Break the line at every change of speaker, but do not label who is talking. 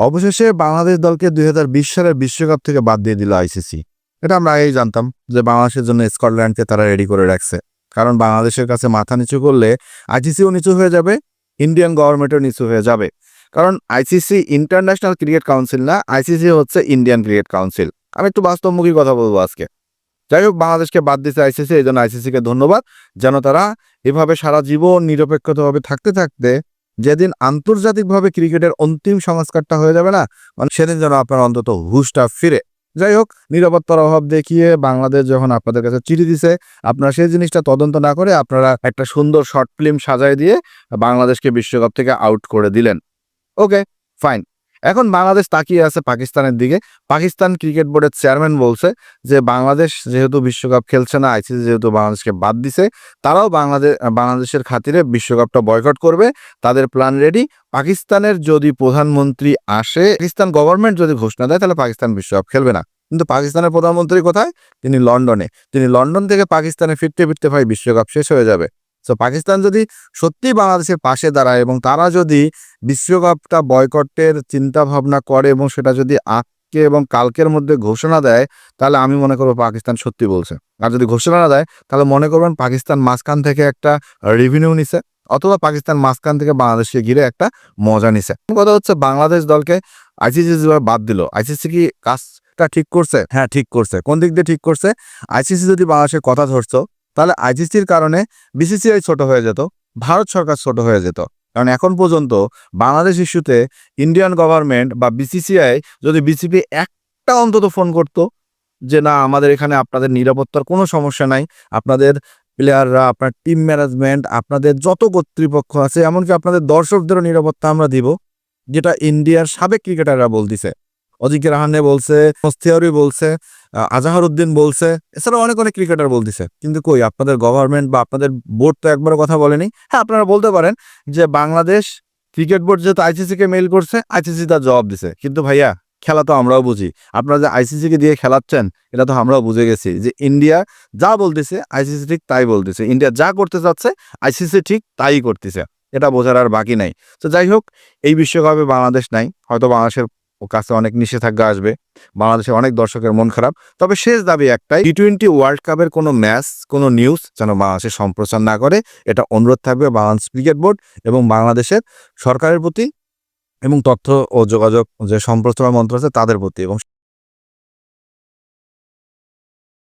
অবশেষে বাংলাদেশ দলকে ২০২০ সালের বিশ্বকাপ থেকে বাদ দিয়ে দিল আইসিসি। এটা আমরা আগেই জানতাম যে বাংলাদেশের জন্য স্কটল্যান্ডকে তারা রেডি করে রাখছে। কারণ বাংলাদেশের কাছে মাথা নিচু করলে আইসিসিও নিচু হয়ে যাবে, ইন্ডিয়ান গভর্নমেন্টও নিচু হয়ে যাবে। কারণ আইসিসি ইন্টারন্যাশনাল ক্রিকেট কাউন্সিল না, আইসিসি হচ্ছে ইন্ডিয়ান ক্রিকেট কাউন্সিল। আমি একটু বাস্তবমুখী কথা বলবো আজকে। যাই হোক, বাংলাদেশকে বাদ দিচ্ছে আইসিসি, এই জন্য আইসিসিকে ধন্যবাদ। যেন তারা এভাবে সারা জীবন নিরপেক্ষতাভাবে থাকতে থাকতে যেদিন আন্তর্জাতিকভাবে ক্রিকেটের অন্তিম সংস্কারটা হয়ে যাবে না, মানে সেদিন যেন আপনার অন্তত হুশটা ফিরে। যাই হোক, নিরাপত্তার অভাব দেখিয়ে বাংলাদেশ যখন আপনাদের কাছে চিঠি দিছে, আপনারা সেই জিনিসটা তদন্ত না করে আপনারা একটা সুন্দর শর্ট ফিল্ম সাজায় দিয়ে বাংলাদেশকে বিশ্বকাপ থেকে আউট করে দিলেন। ওকে, ফাইন। এখন বাংলাদেশ তাকিয়ে আছে পাকিস্তানের দিকে। পাকিস্তান ক্রিকেট বোর্ডের চেয়ারম্যান বলছে যে বাংলাদেশ যেহেতু বিশ্বকাপ খেলছে না, আইসিসি যেহেতু বাংলাদেশকে বাদ দিছে, তারাও বাংলাদেশের খাতিরে বিশ্বকাপটা বয়কট করবে। তাদের প্ল্যান রেডি। পাকিস্তানের যদি প্রধানমন্ত্রী আসে, পাকিস্তান গভর্নমেন্ট যদি ঘোষণা দেয়, তাহলে পাকিস্তান বিশ্বকাপ খেলবে না। কিন্তু পাকিস্তানের প্রধানমন্ত্রী কোথায়? তিনি লন্ডনে। তিনি লন্ডন থেকে পাকিস্তানে ফিরতে ফিরতে ভাই বিশ্বকাপ শেষ হয়ে যাবে। সো পাকিস্তান যদি সত্যি বাংলাদেশের পাশে দাঁড়ায় এবং তারা যদি বিশ্বকাপটা বয়কটের চিন্তা ভাবনা করে এবং সেটা যদি আজকে এবং কালকের মধ্যে ঘোষণা দেয়, তাহলে আমি মনে করবো পাকিস্তান সত্যি বলছে। আর যদি ঘোষণা না দেয়, তাহলে মনে করবেন পাকিস্তান মাঝখান থেকে একটা রেভিনিউ নিছে, অথবা পাকিস্তান মাঝখান থেকে বাংলাদেশকে ঘিরে একটা মজা নিছে। কথা হচ্ছে, বাংলাদেশ দলকে আইসিসি যেভাবে বাদ দিল, আইসিসি কি কাজটা ঠিক করছে? হ্যাঁ, ঠিক করছে। কোন দিক দিয়ে ঠিক করছে? আইসিসি যদি বাংলাদেশের কথা ধরছো, তাহলে আইসিসির কারণে বিসিসিআই ছোট হয়ে যেত, ভারত সরকার ছোট হয়ে যেত। কারণ এখন পর্যন্ত বাংলাদেশ ইস্যুতে ইন্ডিয়ান গভর্নমেন্ট বা বিসিসিআই যদি বিসিবি একটা অন্তত ফোন করত যে না, আমাদের এখানে আপনাদের নিরাপত্তার কোনো সমস্যা নাই, আপনাদের প্লেয়াররা, আপনার টিম ম্যানেজমেন্ট, আপনাদের যত কর্তৃপক্ষ আছে, এমনকি আপনাদের দর্শকদেরও নিরাপত্তা আমরা দিব, যেটা ইন্ডিয়ার সাবেক ক্রিকেটাররা বলতেছে। অজিঙ্ক্য রাহানে বলছে, মুস্তাফিজুর বলছে, আজহার উদ্দিন বলছে, এছাড়াও অনেক অনেক ক্রিকেটার বলতেছে। কিন্তু কই আপনাদের গভর্নমেন্ট বা আপনাদের বোর্ড তো একবারও কথা বলেনি। হ্যাঁ, আপনারা বলতে পারেন যে বাংলাদেশ ক্রিকেট বোর্ড যেহেতু আইসিসিকে মেইল করছে, আইসিসি তার জবাব দিছে। কিন্তু ভাইয়া, খেলা তো আমরাও বুঝি। আপনারা যে আইসিসিকে দিয়ে খেলাচ্ছেন, এটা তো আমরাও বুঝে গেছি যে ইন্ডিয়া যা বলতেছে আইসিসি ঠিক তাই বলতেছে, ইন্ডিয়া যা করতে চাচ্ছে আইসিসি ঠিক তাই করতেছে। এটা বোঝার আর বাকি নাই। তো যাই হোক, এই বিশ্বকাপে বাংলাদেশ নাই, হয়তো বাংলাদেশের কাছে অনেক নিষেধাজ্ঞা আসবে, বাংলাদেশের অনেক দর্শকের মন খারাপ। তবে শেষ দাবি একটাই, টি-20 ওয়ার্ল্ড কাপের কোনো ম্যাচ, কোনো নিউজ যেন বাংলাদেশে সম্প্রচার না করে, এটা অনুরোধ থাকবে বাংলাদেশ ক্রিকেট বোর্ড এবং বাংলাদেশের সরকারের প্রতি, এবং তথ্য ও যোগাযোগ যে সম্প্রচার মন্ত্রক আছে তাদের প্রতি। এবং